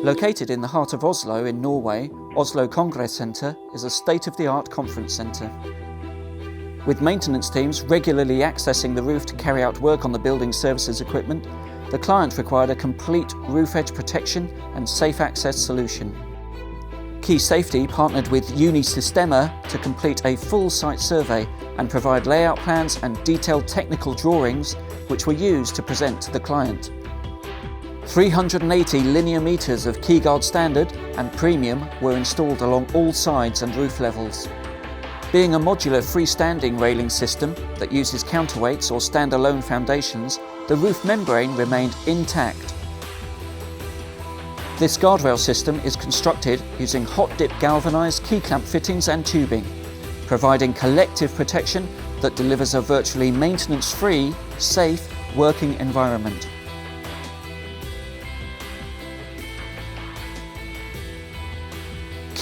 Located in the heart of Oslo in Norway, Oslo Congress Centre is a state-of-the-art conference centre. With maintenance teams regularly accessing the roof to carry out work on the building services equipment, the client required a complete roof edge protection and safe access solution. Key Safety partnered with Unisistema to complete a full site survey and provide layout plans and detailed technical drawings which were used to present to the client. 380 linear meters of KeyGuard Standard and Premium were installed along all sides and roof levels. Being a modular freestanding railing system that uses counterweights or standalone foundations, the roof membrane remained intact. This guardrail system is constructed using hot-dip galvanized key clamp fittings and tubing, providing collective protection that delivers a virtually maintenance-free, safe working environment.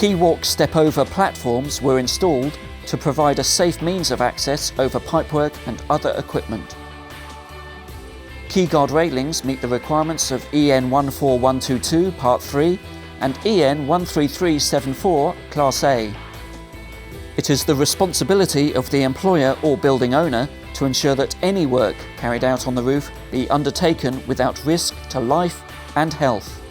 Keywalk step-over platforms were installed to provide a safe means of access over pipework and other equipment. KeyGuard railings meet the requirements of EN 14122 Part 3 and EN 13374 Class A. It is the responsibility of the employer or building owner to ensure that any work carried out on the roof be undertaken without risk to life and health.